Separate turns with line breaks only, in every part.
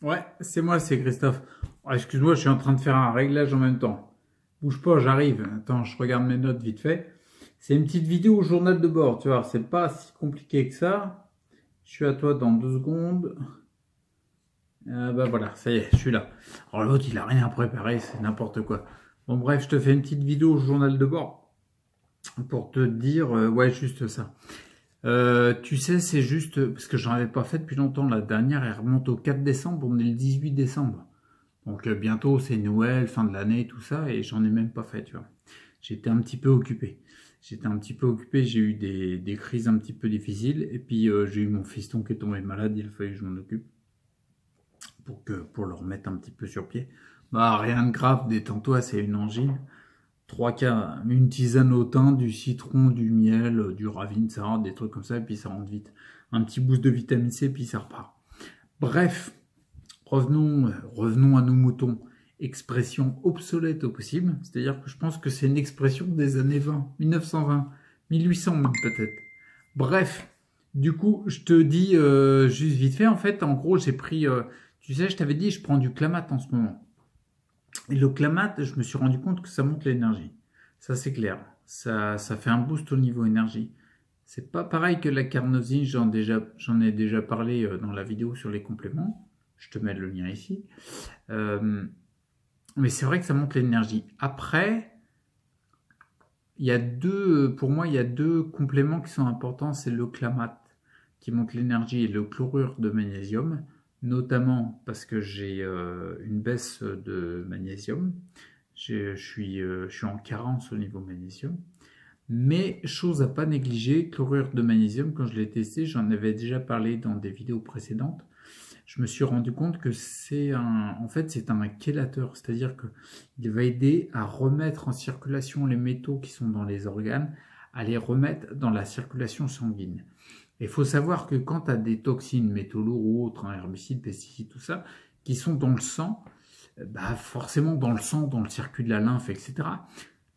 Ouais, c'est moi, c'est Christophe. Ah, excuse-moi, je suis en train de faire un réglage en même temps. Bouge pas, j'arrive. Attends, je regarde mes notes vite fait. C'est une petite vidéo au journal de bord, tu vois. C'est pas si compliqué que ça. Je suis à toi dans 2 secondes. Bah voilà, ça y est, je suis là. Alors l'autre, il a rien préparé, c'est n'importe quoi. Bon, bref, je te fais une petite vidéo au journal de bord pour te dire, ouais, juste ça. Tu sais, c'est juste parce que j'en avais pas fait depuis longtemps. La dernière, elle remonte au 4 décembre, on est le 18 décembre. Donc bientôt c'est Noël, fin de l'année, tout ça, et j'en ai même pas fait, tu vois. J'étais un petit peu occupé. J'ai eu des crises un petit peu difficiles, et puis j'ai eu mon fiston qui est tombé malade, il a fallu que je m'en occupe pour le remettre un petit peu sur pied. Bah rien de grave, détends-toi, c'est une angine. 3 cas, une tisane au thym, du citron, du miel, du ravintsara, des trucs comme ça, et puis ça rentre vite. Un petit boost de vitamine C, puis ça repart. Bref, revenons à nos moutons. Expression obsolète au possible, c'est-à-dire que je pense que c'est une expression des années 20, 1920, 1800 même peut-être. Bref, du coup, je te dis juste vite fait, en fait, en gros, j'ai pris, tu sais, je t'avais dit, je prends du Clamat en ce moment. Et le Clamat, je me suis rendu compte que ça monte l'énergie. Ça, c'est clair. Ça fait un boost au niveau énergie. C'est pas pareil que la carnosine, j'en ai déjà parlé dans la vidéo sur les compléments. Je te mets le lien ici. Euh, mais c'est vrai que ça monte l'énergie. Après, pour moi, il y a deux compléments qui sont importants. C'est le Clamat qui monte l'énergie et le chlorure de magnésium, notamment parce que j'ai une baisse de magnésium. Je suis en carence au niveau magnésium. Mais chose à pas négliger, chlorure de magnésium, quand je l'ai testé, j'en avais déjà parlé dans des vidéos précédentes, je me suis rendu compte que en fait, c'est un chélateur, c'est-à-dire qu'il va aider à remettre en circulation les métaux qui sont dans les organes, à les remettre dans la circulation sanguine. Il faut savoir que quand tu as des toxines, métaux lourds ou autres, herbicides, pesticides, tout ça, qui sont dans le sang, bah forcément dans le sang, dans le circuit de la lymphe, etc.,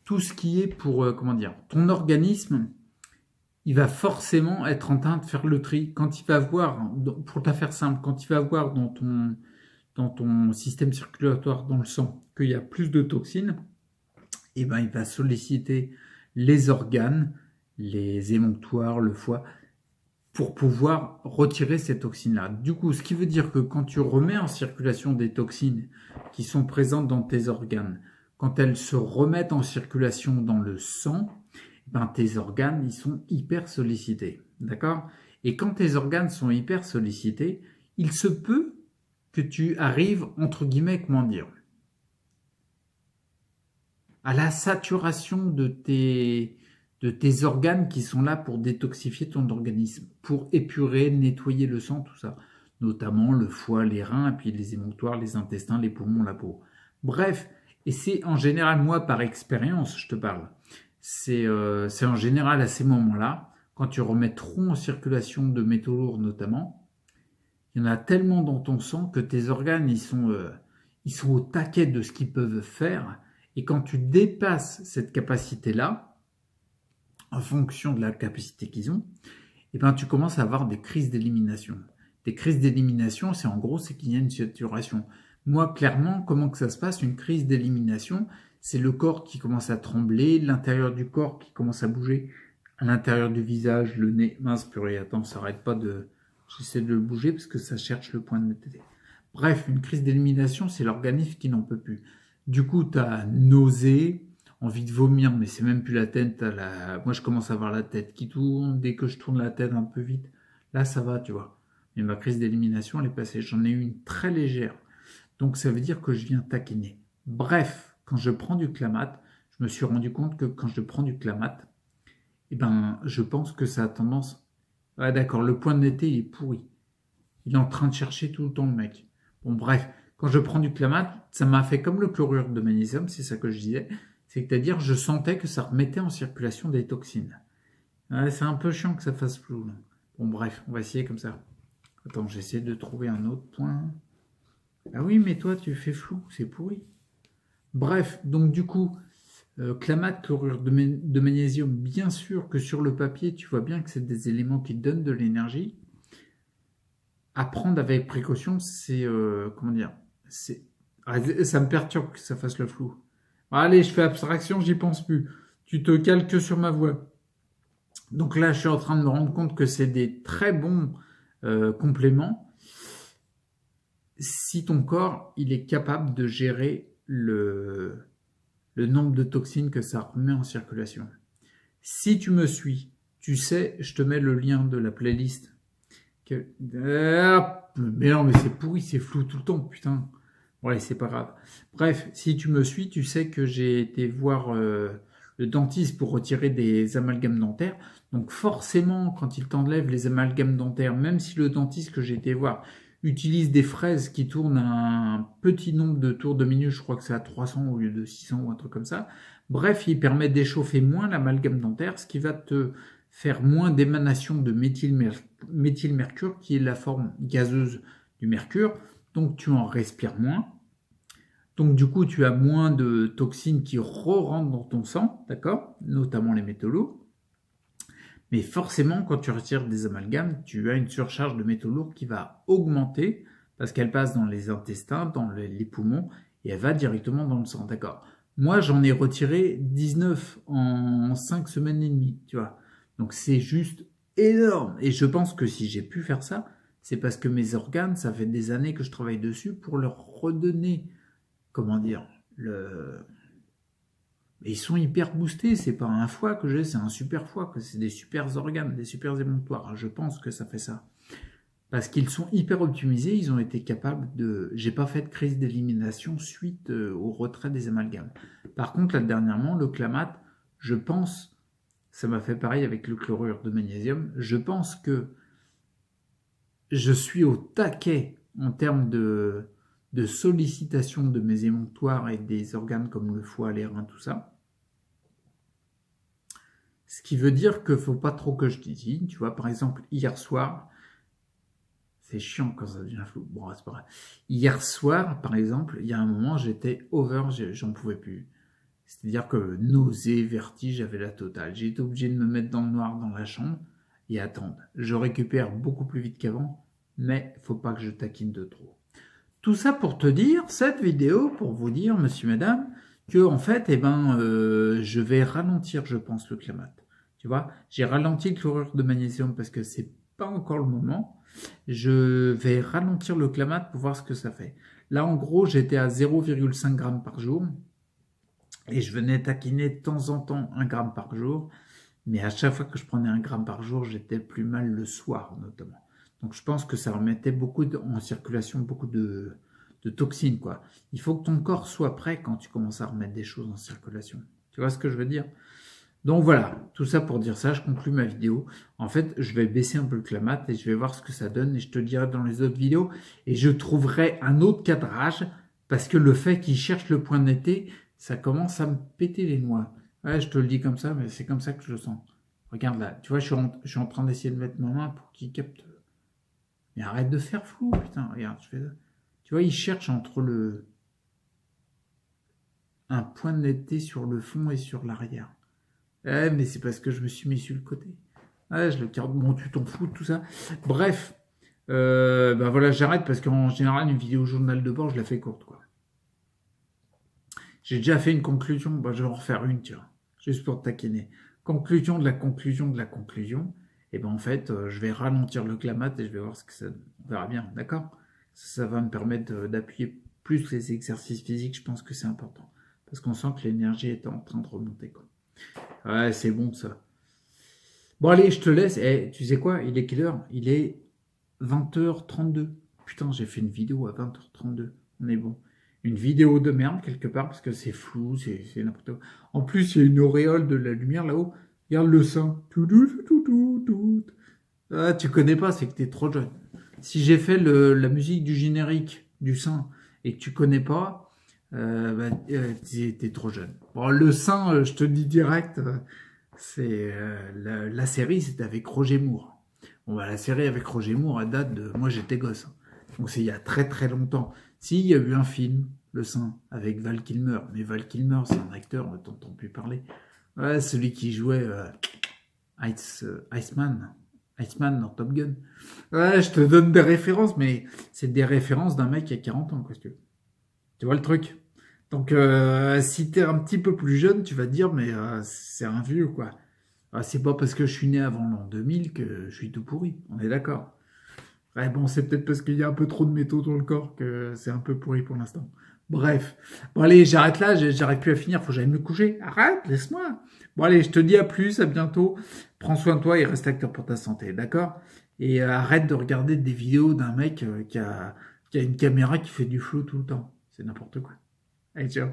tout ce qui est pour, comment dire, ton organisme, il va forcément être en train de faire le tri. Quand il va voir, pour la faire simple, quand il va voir dans ton système circulatoire, dans le sang, qu'il y a plus de toxines, et ben, il va solliciter les organes, les émonctoires, le foie, pour pouvoir retirer ces toxines-là. Du coup, ce qui veut dire que quand tu remets en circulation des toxines qui sont présentes dans tes organes, quand elles se remettent en circulation dans le sang, ben tes organes, ils sont hyper sollicités. D'accord? Et quand tes organes sont hyper sollicités, il se peut que tu arrives, entre guillemets, comment dire, à la saturation de tes organes qui sont là pour détoxifier ton organisme, pour épurer, nettoyer le sang, tout ça. Notamment le foie, les reins, et puis les émonctoires, les intestins, les poumons, la peau. Bref, et c'est en général, moi par expérience, je te parle, c'est en général à ces moments-là, quand tu remets trop en circulation de métaux lourds notamment, il y en a tellement dans ton sang que tes organes, ils sont au taquet de ce qu'ils peuvent faire. Et quand tu dépasses cette capacité-là, en fonction de la capacité qu'ils ont, et ben tu commences à avoir des crises d'élimination. Des crises d'élimination, c'est en gros, c'est qu'il y a une saturation. Moi, clairement, comment que ça se passe, une crise d'élimination, c'est le corps qui commence à trembler, l'intérieur du corps qui commence à bouger, à l'intérieur du visage, le nez, mince purée, attends, ça arrête pas de... J'essaie de le bouger parce que ça cherche le point de tête. Bref, une crise d'élimination, c'est l'organisme qui n'en peut plus. Du coup, tu as nausée, envie de vomir, mais c'est même plus la tête. Moi, je commence à avoir la tête qui tourne. Dès que je tourne la tête un peu vite, là, ça va, tu vois. Mais ma crise d'élimination, elle est passée. J'en ai eu une très légère. Donc, ça veut dire que je viens taquiner. Bref, quand je prends du Clamat, je me suis rendu compte que quand je prends du Clamat, eh ben, je pense que ça a tendance... Ouais, d'accord, le point de netteté, il est pourri. Il est en train de chercher tout le temps le mec. Bon, bref, quand je prends du Clamat, ça m'a fait comme le chlorure de magnésium, c'est ça que je disais. C'est-à-dire, je sentais que ça remettait en circulation des toxines. Ouais, c'est un peu chiant que ça fasse flou. Là. Bon, bref, on va essayer comme ça. Attends, j'essaie de trouver un autre point. Ah oui, mais toi, tu fais flou, c'est pourri. Bref, donc du coup, Clamat, chlorure de magnésium, bien sûr que sur le papier, tu vois bien que c'est des éléments qui donnent de l'énergie. apprendre avec précaution, c'est comment dire, c'est ça me perturbe que ça fasse le flou. Allez, je fais abstraction, j'y pense plus. Tu te cales que sur ma voix. Donc là, je suis en train de me rendre compte que c'est des très bons compléments si ton corps il est capable de gérer le nombre de toxines que ça remet en circulation. Si tu me suis, tu sais, je te mets le lien de la playlist. Mais non, mais c'est pourri, c'est flou tout le temps, putain. Ouais, c'est pas grave. Bref, si tu me suis, tu sais que j'ai été voir le dentiste pour retirer des amalgames dentaires. Donc forcément, quand il t'enlève les amalgames dentaires, même si le dentiste que j'ai été voir utilise des fraises qui tournent un petit nombre de tours de minute, je crois que c'est à 300 au lieu de 600 ou un truc comme ça. Bref, il permet d'échauffer moins l'amalgame dentaire, ce qui va te faire moins d'émanation de méthylmercure, qui est la forme gazeuse du mercure. Donc tu en respires moins. Donc du coup, tu as moins de toxines qui re-rentrent dans ton sang, d'accord? Notamment les métaux lourds. Mais forcément, quand tu retires des amalgames, tu as une surcharge de métaux lourds qui va augmenter parce qu'elle passe dans les intestins, dans les poumons et elle va directement dans le sang, d'accord? Moi, j'en ai retiré 19 en 5 semaines et demie, tu vois. Donc c'est juste énorme. Et je pense que si j'ai pu faire ça, c'est parce que mes organes, ça fait des années que je travaille dessus pour leur redonner, comment dire, ils sont hyper boostés, c'est pas un foie que j'ai, c'est un super foie, que c'est des super organes, des super émonctoires. Je pense que ça fait ça. Parce qu'ils sont hyper optimisés, ils ont été capables de... J'ai pas fait de crise d'élimination suite au retrait des amalgames. Par contre, là, dernièrement, le Clamat, je pense, ça m'a fait pareil avec le chlorure de magnésium, je pense que je suis au taquet en termes de sollicitation de mes émonctoires et des organes comme le foie, les reins, tout ça. Ce qui veut dire qu'il ne faut pas trop que je dise. Tu vois, par exemple, hier soir, c'est chiant quand ça devient flou. Bon, c'est pas grave. Hier soir, par exemple, il y a un moment, j'étais over, j'en pouvais plus. C'est-à-dire que nausée, vertige, j'avais la totale. J'ai été obligé de me mettre dans le noir dans la chambre et attendre. Je récupère beaucoup plus vite qu'avant, mais il ne faut pas que je taquine de trop. Tout ça pour te dire, cette vidéo, pour vous dire, monsieur, madame, que en fait, je vais ralentir, je pense, le Clamat. Tu vois, j'ai ralenti le chlorure de magnésium parce que c'est pas encore le moment. Je vais ralentir le Clamat pour voir ce que ça fait. Là, en gros, j'étais à 0,5 g par jour et je venais taquiner de temps en temps 1 gramme par jour. Mais à chaque fois que je prenais 1 gramme par jour, j'étais plus mal le soir, notamment. Donc je pense que ça remettait en circulation beaucoup de toxines, quoi. Il faut que ton corps soit prêt quand tu commences à remettre des choses en circulation. Tu vois ce que je veux dire? Donc voilà, tout ça pour dire ça, je conclue ma vidéo. En fait, je vais baisser un peu le Clamat et je vais voir ce que ça donne et je te le dirai dans les autres vidéos. Et je trouverai un autre cadrage parce que le fait qu'il cherche le point d'été, ça commence à me péter les noix. Ouais, je te le dis comme ça, mais c'est comme ça que je le sens. Regarde là, tu vois, je suis en train d'essayer de mettre ma main pour qu'il capte. Mais arrête de faire flou, putain, regarde, je fais ça. Tu vois, il cherche entre un point de netteté sur le fond et sur l'arrière. Eh, mais c'est parce que je me suis mis sur le côté. Ouais, je le garde. Bon, tu t'en fous de tout ça. Bref, ben voilà, j'arrête parce qu'en général, une vidéo journal de bord, je la fais courte, quoi. J'ai déjà fait une conclusion, ben, je vais en refaire une, tiens, juste pour te taquiner. Conclusion de la conclusion de la conclusion. Et ben en fait, je vais ralentir le Clamat et je vais voir ce que ça donne. On verra bien, d'accord? Ça va me permettre d'appuyer plus les exercices physiques, je pense que c'est important. Parce qu'on sent que l'énergie est en train de remonter, quoi. Ouais, c'est bon ça. Bon allez, je te laisse. Eh, tu sais quoi? Il est quelle heure? Il est 20h32. Putain, j'ai fait une vidéo à 20h32. On est bon. Une vidéo de merde quelque part parce que c'est flou, c'est n'importe quoi. En plus, il y a une auréole de la lumière là-haut. Regarde le sein. Tout. Ah, tu connais pas, c'est que t'es trop jeune. Si j'ai fait la musique du générique du sein et que tu connais pas, t'es trop jeune. Bon, le sein, je te le dis direct, c'est la série, c'était avec Roger Moore. Bon, bah, la série avec Roger Moore, elle date de... Moi, j'étais gosse. Hein. Donc, c'est il y a très très longtemps. Si, il y a eu un film, Le Sein, avec Val Kilmer. Mais Val Kilmer, c'est un acteur, on t'entend plus parler. Ouais, celui qui jouait Iceman. Iceman dans Top Gun. Ouais, je te donne des références, mais c'est des références d'un mec qui a 40 ans, quoi, si tu veux. Tu vois le truc? Donc, si t'es un petit peu plus jeune, tu vas te dire, mais c'est un vieux, quoi. Ah, c'est pas parce que je suis né avant l'an 2000 que je suis tout pourri. On est d'accord. Ouais, bon, c'est peut-être parce qu'il y a un peu trop de métaux dans le corps que c'est un peu pourri pour l'instant. Bref. Bon, allez, j'arrête là, j'arrive plus à finir, faut que j'aille me coucher. Arrête, laisse-moi. Bon, allez, je te dis à plus, à bientôt. Prends soin de toi et reste acteur pour ta santé, d'accord? Et arrête de regarder des vidéos d'un mec qui a une caméra qui fait du flow tout le temps. C'est n'importe quoi. Allez, ciao.